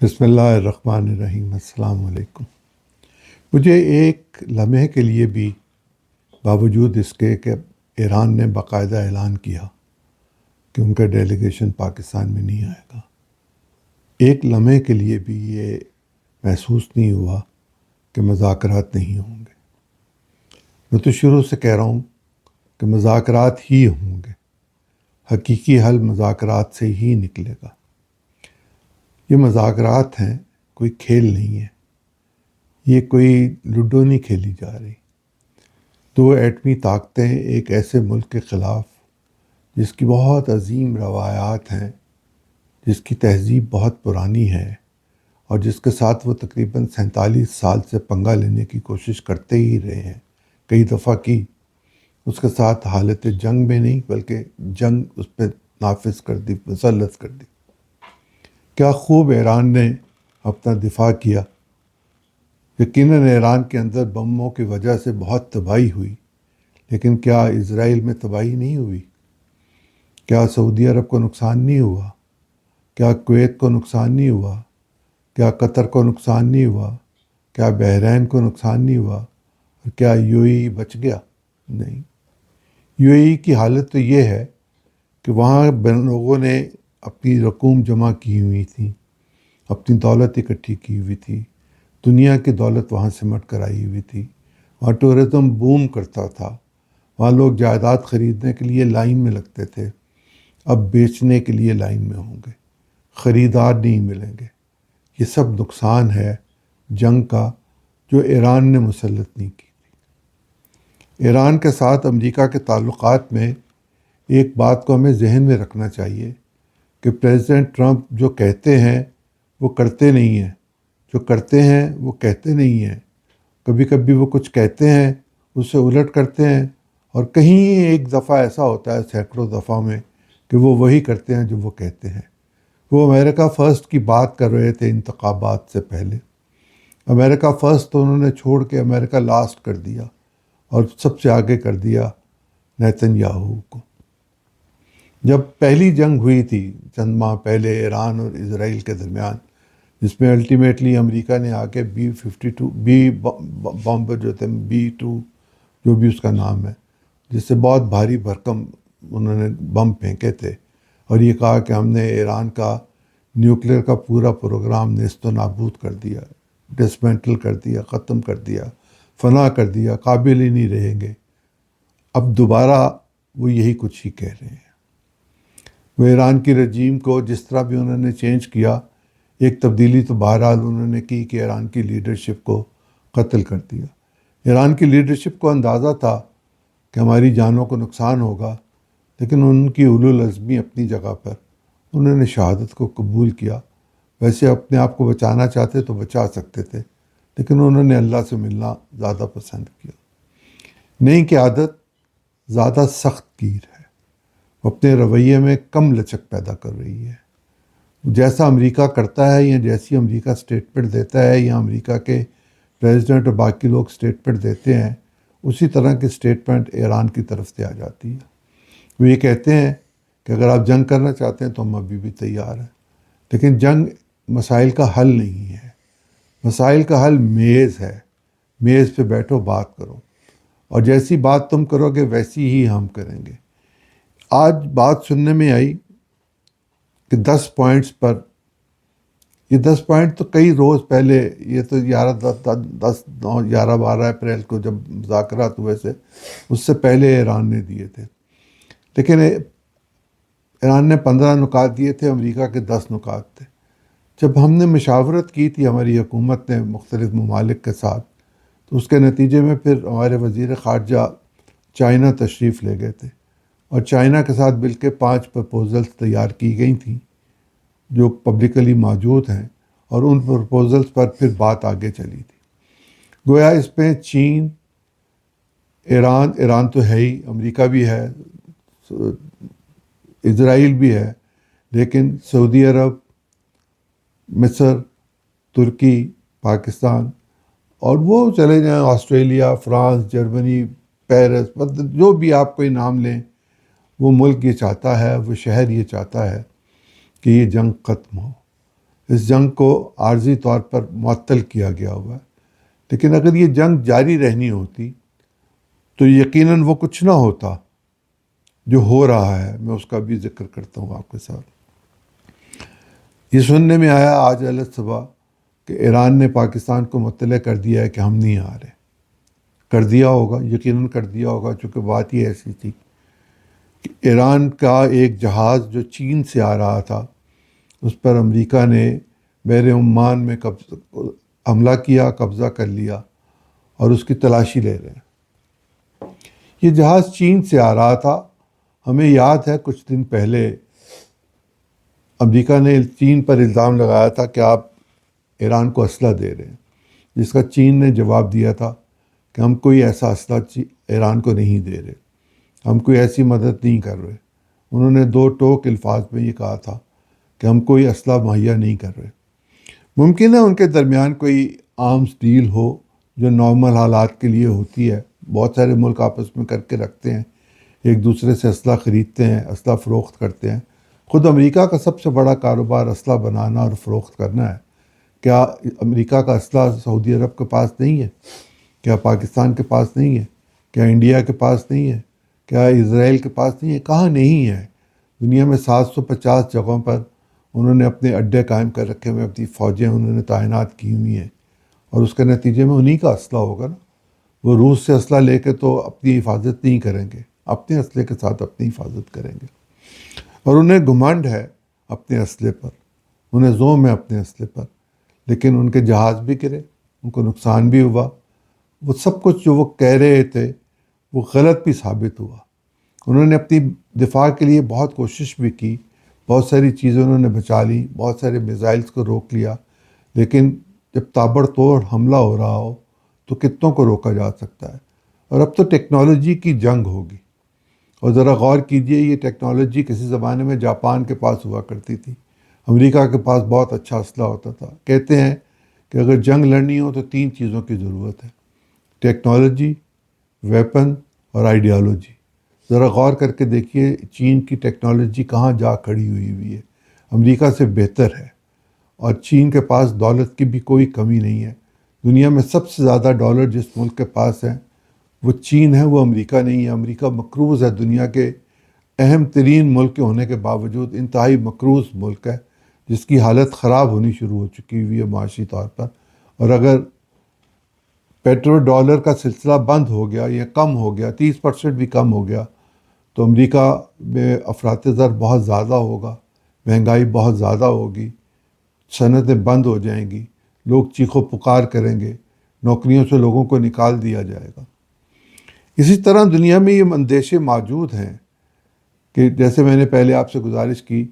بسم اللہ الرحمن الرحیم۔ السلام علیکم۔ مجھے ایک لمحے کے لیے بھی باوجود اس کے کہ ایران نے باقاعدہ اعلان کیا کہ ان کا ڈیلیگیشن پاکستان میں نہیں آئے گا، ایک لمحے کے لیے بھی یہ محسوس نہیں ہوا کہ مذاکرات نہیں ہوں گے۔ میں تو شروع سے کہہ رہا ہوں کہ مذاکرات ہی ہوں گے، حقیقی حل مذاکرات سے ہی نکلے گا۔ یہ مذاکرات ہیں، کوئی کھیل نہیں ہے، یہ کوئی لوڈو نہیں کھیلی جا رہی۔ دو ایٹمی طاقتیں ایک ایسے ملک کے خلاف جس کی بہت عظیم روایات ہیں، جس کی تہذیب بہت پرانی ہے اور جس کے ساتھ وہ تقریباً 47 سال سے پنگا لینے کی کوشش کرتے ہی رہے ہیں، کئی دفعہ کی، اس کے ساتھ حالت جنگ میں نہیں بلکہ جنگ اس پہ نافذ کر دی، مسلط کر دی۔ کیا خوب ایران نے اپنا دفاع کیا۔ یقیناً ایران کے اندر بموں کی وجہ سے بہت تباہی ہوئی، لیکن کیا اسرائیل میں تباہی نہیں ہوئی؟ کیا سعودی عرب کو نقصان نہیں ہوا؟ کیا کویت کو نقصان نہیں ہوا؟ کیا قطر کو نقصان نہیں ہوا؟ کیا بحرین کو نقصان نہیں ہوا؟ اور کیا یو اے ای بچ گیا؟ نہیں۔ یو اے ای کی حالت تو یہ ہے کہ وہاں لوگوں نے اپنی رقوم جمع کی ہوئی تھی، اپنی دولت اکٹھی کی ہوئی تھی، دنیا کی دولت وہاں سمٹ کر آئی ہوئی تھی، وہاں ٹورزم بوم کرتا تھا، وہاں لوگ جائیداد خریدنے کے لیے لائن میں لگتے تھے، اب بیچنے کے لیے لائن میں ہوں گے، خریدار نہیں ملیں گے۔ یہ سب نقصان ہے جنگ کا جو ایران نے مسلط نہیں کی تھی۔ ایران کے ساتھ امریکہ کے تعلقات میں ایک بات کو ہمیں ذہن میں رکھنا چاہیے کہ پریزیڈنٹ ٹرمپ جو کہتے ہیں وہ کرتے نہیں ہیں، جو کرتے ہیں وہ کہتے نہیں ہیں۔ کبھی کبھی وہ کچھ کہتے ہیں، اس سے الٹ کرتے ہیں، اور کہیں ایک دفعہ ایسا ہوتا ہے سینکڑوں دفعہ میں کہ وہ وہی کرتے ہیں جو وہ کہتے ہیں۔ وہ امریکہ فرسٹ کی بات کر رہے تھے انتخابات سے پہلے، امریکہ فرسٹ تو انہوں نے چھوڑ کے امریکہ لاسٹ کر دیا اور سب سے آگے کر دیا نیتن یاہو کو۔ جب پہلی جنگ ہوئی تھی چند ماہ پہلے ایران اور اسرائیل کے درمیان، جس میں الٹیمیٹلی امریکہ نے آ کے بی بم جو تھے B-2 جو بھی اس کا نام ہے، جس سے بہت بھاری بھرکم انہوں نے بم پھینکے تھے اور یہ کہا کہ ہم نے ایران کا نیوکلیئر کا پورا پروگرام نیست و نابود کر دیا، ڈسمنٹل کر دیا، ختم کر دیا، فنا کر دیا، قابل ہی نہیں رہیں گے۔ اب دوبارہ وہ یہی کچھ ہی کہہ رہے ہیں۔ وہ ایران کی رجیم کو جس طرح بھی انہوں نے چینج کیا، ایک تبدیلی تو بہرحال انہوں نے کی کہ ایران کی لیڈرشپ کو قتل کر دیا۔ ایران کی لیڈرشپ کو اندازہ تھا کہ ہماری جانوں کو نقصان ہوگا، لیکن ان کی اولو العزمی اپنی جگہ پر، انہوں نے شہادت کو قبول کیا۔ ویسے اپنے آپ کو بچانا چاہتے تو بچا سکتے تھے، لیکن انہوں نے اللہ سے ملنا زیادہ پسند کیا۔ نہیں کہ عادت زیادہ سخت گیر ہے، وہ اپنے رویے میں کم لچک پیدا کر رہی ہے۔ جیسا امریکہ کرتا ہے یا جیسی امریکہ اسٹیٹمنٹ دیتا ہے یا امریکہ کے پریزیڈنٹ اور باقی لوگ اسٹیٹمنٹ دیتے ہیں، اسی طرح کی اسٹیٹمنٹ ایران کی طرف سے آ جاتی ہے۔ وہ یہ کہتے ہیں کہ اگر آپ جنگ کرنا چاہتے ہیں تو ہم ابھی بھی تیار ہیں، لیکن جنگ مسائل کا حل نہیں ہے۔ مسائل کا حل میز ہے، میز پہ بیٹھو بات کرو، اور جیسی بات تم کرو گے ویسی ہی ہم کریں گے۔ آج بات سننے میں آئی کہ 10 پوائنٹس پر، یہ 10 پوائنٹ تو کئی روز پہلے، یہ تو 11 اپریل کو جب مذاکرات ہوئے تھے اس سے پہلے ایران نے دیے تھے، لیکن ایران نے 15 نکات دیے تھے، امریکہ کے 10 نکات تھے۔ جب ہم نے مشاورت کی تھی ہماری حکومت نے مختلف ممالک کے ساتھ، تو اس کے نتیجے میں پھر ہمارے وزیر خارجہ چائنا تشریف لے گئے تھے، اور چائنا کے ساتھ مل کے 5 پرپوزلز تیار کی گئی تھیں جو پبلکلی موجود ہیں، اور ان پرپوزلز پر پھر بات آگے چلی تھی۔ گویا اس میں چین، ایران تو ہے ہی، امریکہ بھی ہے، اسرائیل بھی ہے، لیکن سعودی عرب، مصر، ترکی، پاکستان، اور وہ چلے جائیں آسٹریلیا، فرانس، جرمنی، پیرس، مطلب جو بھی آپ کوئی نام لیں، وہ ملک یہ چاہتا ہے، وہ شہر یہ چاہتا ہے کہ یہ جنگ ختم ہو۔ اس جنگ کو عارضی طور پر معطل کیا گیا ہوا ہے، لیکن اگر یہ جنگ جاری رہنی ہوتی تو یقیناً وہ کچھ نہ ہوتا جو ہو رہا ہے۔ میں اس کا بھی ذکر کرتا ہوں آپ کے ساتھ۔ یہ سننے میں آیا آج علیہ صبح کہ ایران نے پاکستان کو مطلع کر دیا ہے کہ ہم نہیں آ رہے۔ کر دیا ہوگا، یقیناً کر دیا ہوگا، چونکہ بات یہ ایسی تھی کہ ایران کا ایک جہاز جو چین سے آ رہا تھا، اس پر امریکہ نے بحر عمان میں حملہ کیا، قبضہ کر لیا اور اس کی تلاشی لے رہے ہیں۔ یہ جہاز چین سے آ رہا تھا۔ ہمیں یاد ہے کچھ دن پہلے امریکہ نے چین پر الزام لگایا تھا کہ آپ ایران کو اسلحہ دے رہے ہیں، جس کا چین نے جواب دیا تھا کہ ہم کوئی ایسا اسلحہ ایران کو نہیں دے رہے، ہم کوئی ایسی مدد نہیں کر رہے۔ انہوں نے دو ٹوک الفاظ میں یہ کہا تھا کہ ہم کوئی اسلحہ مہیا نہیں کر رہے۔ ممکن ہے ان کے درمیان کوئی آرمز ڈیل ہو جو نارمل حالات کے لیے ہوتی ہے، بہت سارے ملک آپس میں کر کے رکھتے ہیں، ایک دوسرے سے اسلحہ خریدتے ہیں، اسلحہ فروخت کرتے ہیں۔ خود امریکہ کا سب سے بڑا کاروبار اسلحہ بنانا اور فروخت کرنا ہے۔ کیا امریکہ کا اسلحہ سعودی عرب کے پاس نہیں ہے؟ کیا پاکستان کے پاس نہیں ہے؟ کیا انڈیا کے پاس نہیں ہے؟ کیا اسرائیل کے پاس نہیں ہے؟ کہاں نہیں ہے؟ دنیا میں 750 جگہوں پر انہوں نے اپنے اڈے قائم کر رکھے ہوئے، اپنی فوجیں انہوں نے تعینات کی ہوئی ہیں، اور اس کے نتیجے میں انہی کا اسلحہ ہوگا نا۔ وہ روس سے اسلحہ لے کے تو اپنی حفاظت نہیں کریں گے، اپنے اسلحے کے ساتھ اپنی حفاظت کریں گے، اور انہیں گھمنڈ ہے اپنے اسلحے پر، انہیں زوم ہے اپنے اسلحے پر، لیکن ان کے جہاز بھی گرے، ان کو نقصان بھی ہوا۔ وہ سب کچھ جو وہ کہہ رہے تھے وہ غلط بھی ثابت ہوا۔ انہوں نے اپنی دفاع کے لیے بہت کوشش بھی کی، بہت ساری چیزیں انہوں نے بچا لی، بہت سارے میزائلز کو روک لیا، لیکن جب تابڑ توڑ حملہ ہو رہا ہو تو کتنوں کو روکا جا سکتا ہے؟ اور اب تو ٹیکنالوجی کی جنگ ہوگی۔ اور ذرا غور کیجئے، یہ ٹیکنالوجی کسی زمانے میں جاپان کے پاس ہوا کرتی تھی، امریکہ کے پاس بہت اچھا اسلحہ ہوتا تھا۔ کہتے ہیں کہ اگر جنگ لڑنی ہو تو 3 چیزوں کی ضرورت ہے: ٹیکنالوجی، ویپن اور آئیڈیالوجی۔ ذرا غور کر کے دیکھیے چین کی ٹیکنالوجی کہاں جا کھڑی ہوئی ہے، امریکہ سے بہتر ہے، اور چین کے پاس دولت کی بھی کوئی کمی نہیں ہے۔ دنیا میں سب سے زیادہ ڈالر جس ملک کے پاس ہے وہ چین ہے، وہ امریکہ نہیں ہے۔ امریکہ مقروض ہے، دنیا کے اہم ترین ملک ہونے کے باوجود انتہائی مقروض ملک ہے، جس کی حالت خراب ہونی شروع ہو چکی ہوئی ہے معاشی طور پر۔ اور اگر پیٹرو ڈالر کا سلسلہ بند ہو گیا یا کم ہو گیا، 30% بھی کم ہو گیا، تو امریکہ میں افراط زر بہت زیادہ ہوگا، مہنگائی بہت زیادہ ہوگی، صنعتیں بند ہو جائیں گی، لوگ چیخ و پکار کریں گے، نوکریوں سے لوگوں کو نکال دیا جائے گا۔ اسی طرح دنیا میں یہ اندیشے موجود ہیں کہ جیسے میں نے پہلے آپ سے گزارش کی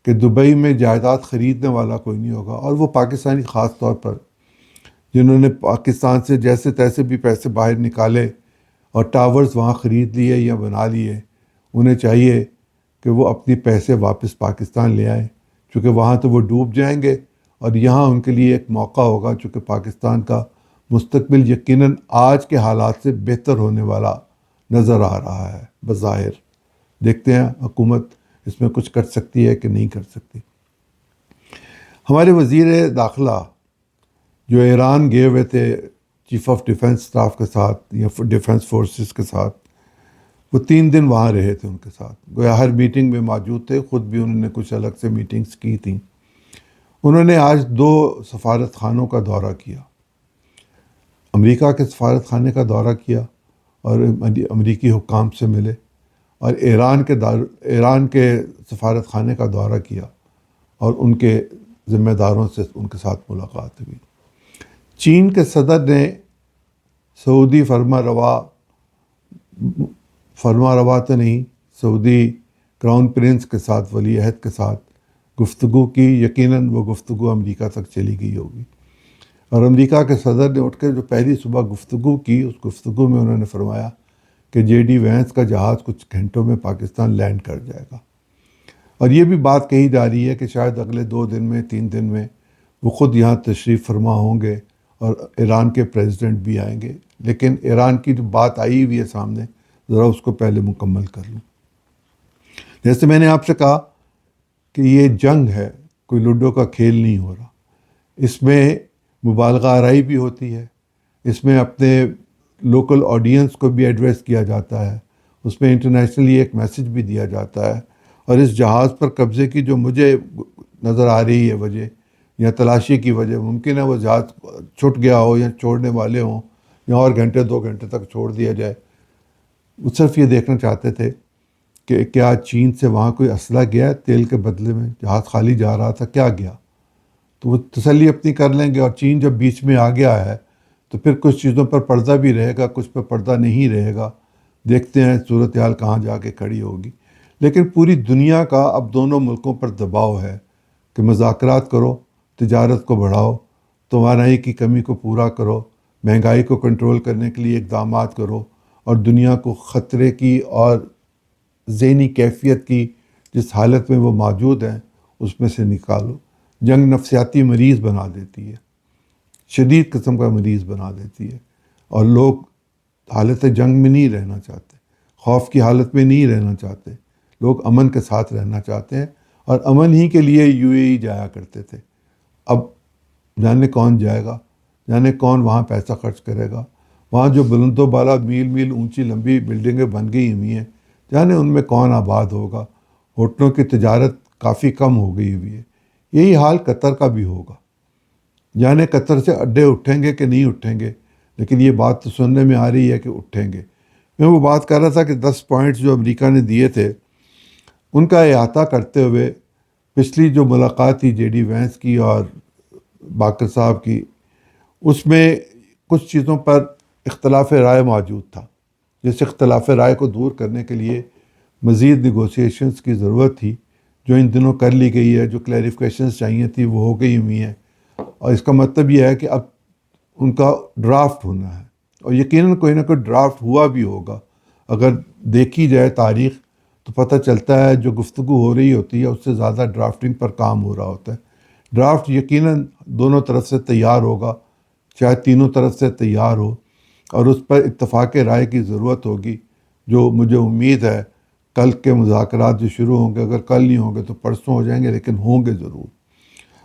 کہ دبئی میں جائیداد خریدنے والا کوئی نہیں ہوگا، اور وہ پاکستانی خاص طور پر جنہوں نے پاکستان سے جیسے تیسے بھی پیسے باہر نکالے اور ٹاورز وہاں خرید لیے یا بنا لیے، انہیں چاہیے کہ وہ اپنی پیسے واپس پاکستان لے آئیں، چونکہ وہاں تو وہ ڈوب جائیں گے، اور یہاں ان کے لیے ایک موقع ہوگا، چونکہ پاکستان کا مستقبل یقیناً آج کے حالات سے بہتر ہونے والا نظر آ رہا ہے بظاہر۔ دیکھتے ہیں حکومت اس میں کچھ کر سکتی ہے کہ نہیں کر سکتی۔ ہمارے وزیر داخلہ جو ایران گئے ہوئے تھے چیف آف ڈیفنس اسٹاف کے ساتھ یا ڈیفنس فورسز کے ساتھ، وہ 3 دن وہاں رہے تھے ان کے ساتھ، گویا ہر میٹنگ میں موجود تھے، خود بھی انہوں نے کچھ الگ سے میٹنگز کی تھیں۔ انہوں نے آج 2 سفارت خانوں کا دورہ کیا، امریکہ کے سفارت خانے کا دورہ کیا اور امریکی حکام سے ملے، اور ایران کے سفارت خانے کا دورہ کیا اور ان کے ذمہ داروں سے ان کے ساتھ ملاقات ہوئی۔ چین کے صدر نے سعودی فرما روا تو نہیں، سعودی کراؤن پرنس کے ساتھ، ولی عہد کے ساتھ گفتگو کی۔ یقیناً وہ گفتگو امریکہ تک چلی گئی ہوگی، اور امریکہ کے صدر نے اٹھ کے جو پہلی صبح گفتگو کی، اس گفتگو میں انہوں نے فرمایا کہ JD وینس کا جہاز کچھ گھنٹوں میں پاکستان لینڈ کر جائے گا، اور یہ بھی بات کہی جا رہی ہے کہ شاید اگلے 2 دن میں 3 دن میں وہ خود یہاں تشریف فرما ہوں گے، اور ایران کے پریزیڈنٹ بھی آئیں گے۔ لیکن ایران کی جو بات آئی ہوئی ہے سامنے، ذرا اس کو پہلے مکمل کر لوں۔ جیسے میں نے آپ سے کہا کہ یہ جنگ ہے، کوئی لوڈو کا کھیل نہیں ہو رہا. اس میں مبالغہ آرائی بھی ہوتی ہے، اس میں اپنے لوکل آڈینس کو بھی ایڈریس کیا جاتا ہے، اس میں انٹرنیشنلی ایک میسج بھی دیا جاتا ہے. اور اس جہاز پر قبضے کی جو مجھے نظر آ رہی ہے وجہ یا تلاشی کی وجہ، ممکن ہے وہ جہاز چھٹ گیا ہو یا چھوڑنے والے ہوں یا اور گھنٹے 2 گھنٹے تک چھوڑ دیا جائے. وہ صرف یہ دیکھنا چاہتے تھے کہ کیا چین سے وہاں کوئی اسلحہ گیا ہے تیل کے بدلے میں، جہاز خالی جا رہا تھا، کیا گیا. تو وہ تسلی اپنی کر لیں گے. اور چین جب بیچ میں آ گیا ہے تو پھر کچھ چیزوں پر پردہ بھی رہے گا، کچھ پر پردہ نہیں رہے گا. دیکھتے ہیں صورتحال کہاں جا کے کھڑی ہوگی. لیکن پوری دنیا کا اب دونوں ملکوں پر دباؤ ہے کہ مذاکرات کرو، تجارت کو بڑھاؤ، توانائی کی کمی کو پورا کرو، مہنگائی کو کنٹرول کرنے کے لیے اقدامات کرو، اور دنیا کو خطرے کی اور ذہنی کیفیت کی جس حالت میں وہ موجود ہیں اس میں سے نکالو. جنگ نفسیاتی مریض بنا دیتی ہے، شدید قسم کا مریض بنا دیتی ہے، اور لوگ حالت جنگ میں نہیں رہنا چاہتے، خوف کی حالت میں نہیں رہنا چاہتے. لوگ امن کے ساتھ رہنا چاہتے ہیں، اور امن ہی کے لیے UAE جایا کرتے تھے. اب جانے کون جائے گا، جانے کون وہاں پیسہ خرچ کرے گا. وہاں جو بلند و بالا میل میل اونچی لمبی بلڈنگیں بن گئی ہوئی ہیں، جانے ان میں کون آباد ہوگا. ہوٹلوں کی تجارت کافی کم ہو گئی ہوئی ہے. یہی حال قطر کا بھی ہوگا. جانے قطر سے اڈے اٹھیں گے کہ نہیں اٹھیں گے، لیکن یہ بات تو سننے میں آ رہی ہے کہ اٹھیں گے. میں وہ بات کر رہا تھا کہ 10 پوائنٹس جو امریکہ نے دیے تھے ان کا احاطہ کرتے ہوئے پچھلی جو ملاقات تھی JD وینس کی اور باقر صاحب کی، اس میں کچھ چیزوں پر اختلاف رائے موجود تھا. جس اختلاف رائے کو دور کرنے کے لیے مزید نیگوسیشنز کی ضرورت تھی، جو ان دنوں کر لی گئی ہے. جو کلیریفیکیشنز چاہیے تھی وہ ہو گئی ہوئی ہیں، اور اس کا مطلب یہ ہے کہ اب ان کا ڈرافٹ ہونا ہے. اور یقیناً کوئی نہ کوئی ڈرافٹ ہوا بھی ہوگا. اگر دیکھی جائے تاریخ تو پتہ چلتا ہے جو گفتگو ہو رہی ہوتی ہے اس سے زیادہ ڈرافٹنگ پر کام ہو رہا ہوتا ہے. ڈرافٹ یقیناً دونوں طرف سے تیار ہوگا، چاہے تینوں طرف سے تیار ہو، اور اس پر اتفاق رائے کی ضرورت ہوگی، جو مجھے امید ہے کل کے مذاکرات جو شروع ہوں گے، اگر کل نہیں ہوں گے تو پرسوں ہو جائیں گے، لیکن ہوں گے ضرور.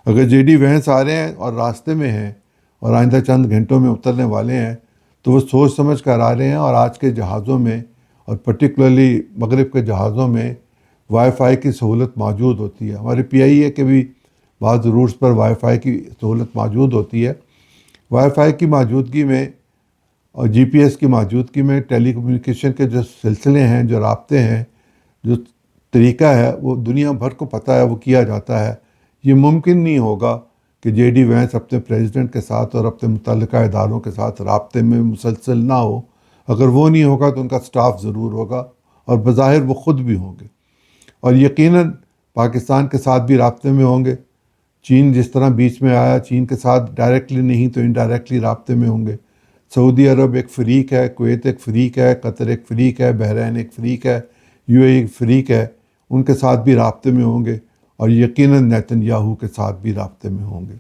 اگر JD وینس آ رہے ہیں اور راستے میں ہیں اور آئندہ چند گھنٹوں میں اترنے والے ہیں تو وہ سوچ سمجھ کر آ رہے ہیں. اور آج کے جہازوں میں اور پرٹیکولرلی مغرب کے جہازوں میں وائی فائی کی سہولت موجود ہوتی ہے. ہمارے PIA کے بھی بعض روٹس پر وائی فائی کی سہولت موجود ہوتی ہے. وائی فائی کی موجودگی میں اور GPS کی موجودگی میں ٹیلی کمیونیکیشن کے جو سلسلے ہیں، جو رابطے ہیں، جو طریقہ ہے، وہ دنیا بھر کو پتہ ہے، وہ کیا جاتا ہے. یہ ممکن نہیں ہوگا کہ JD وینس اپنے پریزیڈنٹ کے ساتھ اور اپنے متعلقہ اداروں کے ساتھ رابطے میں مسلسل نہ ہو. اگر وہ نہیں ہوگا تو ان کا سٹاف ضرور ہوگا، اور بظاہر وہ خود بھی ہوں گے. اور یقیناً پاکستان کے ساتھ بھی رابطے میں ہوں گے. چین جس طرح بیچ میں آیا، چین کے ساتھ ڈائریکٹلی نہیں تو انڈائریکٹلی رابطے میں ہوں گے. سعودی عرب ایک فریق ہے، کویت ایک فریق ہے، قطر ایک فریق ہے، بحرین ایک فریق ہے، UAE ایک فریق ہے. ان کے ساتھ بھی رابطے میں ہوں گے، اور یقیناً نیتن یاہو کے ساتھ بھی رابطے میں ہوں گے،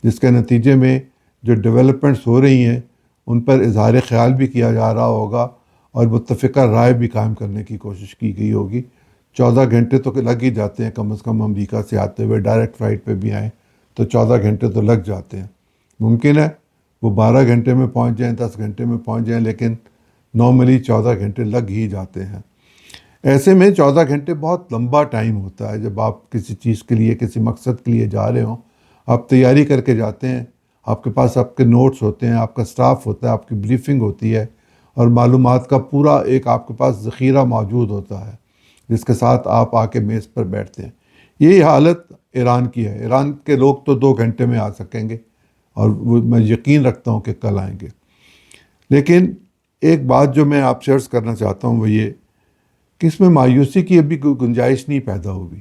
جس کے نتیجے میں جو ڈیولپمنٹس ہو رہی ہیں ان پر اظہار خیال بھی کیا جا رہا ہوگا، اور متفقہ رائے بھی قائم کرنے کی کوشش کی گئی ہوگی. 14 گھنٹے تو لگ ہی جاتے ہیں کم از کم امریکہ سے آتے ہوئے. ڈائریکٹ فلائٹ پہ بھی آئیں تو 14 گھنٹے تو لگ جاتے ہیں. ممکن ہے وہ 12 گھنٹے میں پہنچ جائیں، 10 گھنٹے میں پہنچ جائیں، لیکن نارملی 14 گھنٹے لگ ہی جاتے ہیں. ایسے میں 14 گھنٹے بہت لمبا ٹائم ہوتا ہے. جب آپ کسی چیز کے لیے، کسی مقصد کے لیے جا رہے ہوں، آپ تیاری کر کے جاتے ہیں، آپ کے پاس آپ کے نوٹس ہوتے ہیں، آپ کا سٹاف ہوتا ہے، آپ کی بریفنگ ہوتی ہے، اور معلومات کا پورا ایک آپ کے پاس ذخیرہ موجود ہوتا ہے جس کے ساتھ آپ آ کے میز پر بیٹھتے ہیں. یہی حالت ایران کی ہے. ایران کے لوگ تو 2 گھنٹے میں آ سکیں گے، اور وہ میں یقین رکھتا ہوں کہ کل آئیں گے. لیکن ایک بات جو میں آپ سے عرض کرنا چاہتا ہوں وہ یہ کہ اس میں مایوسی کی ابھی کوئی گنجائش نہیں پیدا ہوگی.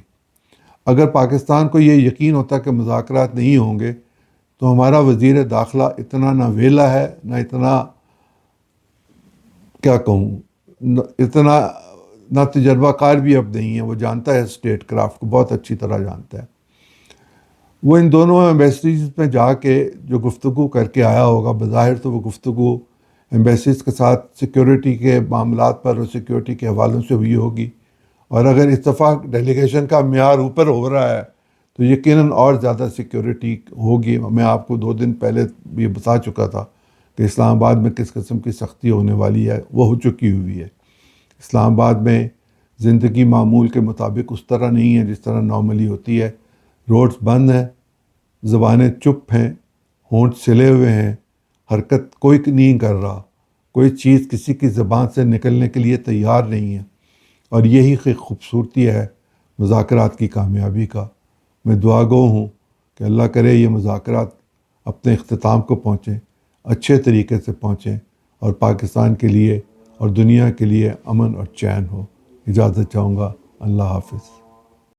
اگر پاکستان کو یہ یقین ہوتا کہ مذاکرات نہیں ہوں گے تو ہمارا وزیر داخلہ اتنا نہ ویلا ہے، نہ اتنا کیا کہوں، اتنا نہ تجربہ کار بھی اب نہیں ہے. وہ جانتا ہے اسٹیٹ کرافٹ کو، بہت اچھی طرح جانتا ہے. وہ ان دونوں ایمبیسیز میں جا کے جو گفتگو کر کے آیا ہوگا، بظاہر تو وہ گفتگو ایمبیسیز کے ساتھ سیکیورٹی کے معاملات پر اور سیکیورٹی کے حوالوں سے ہوئی ہوگی. اور اگر اتفاق ڈیلیگیشن کا معیار اوپر ہو رہا ہے تو یقیناً اور زیادہ سیکیورٹی ہوگی۔ میں آپ کو 2 دن پہلے یہ بتا چکا تھا کہ اسلام آباد میں کس قسم کی سختی ہونے والی ہے، وہ ہو چکی ہوئی ہے۔ اسلام آباد میں زندگی معمول کے مطابق اس طرح نہیں ہے جس طرح نارملی ہوتی ہے۔ روڈز بند ہیں، زبانیں چپ ہیں، ہونٹ سلے ہوئے ہیں، حرکت کوئی نہیں کر رہا، کوئی چیز کسی کی زبان سے نکلنے کے لیے تیار نہیں ہے۔ اور یہی خوبصورتی ہے مذاکرات کی کامیابی کا۔ میں دعا گو ہوں کہ اللہ کرے یہ مذاکرات اپنے اختتام کو پہنچیں، اچھے طریقے سے پہنچیں، اور پاکستان کے لیے اور دنیا کے لیے امن اور چین ہو۔ اجازت چاہوں گا۔ اللہ حافظ۔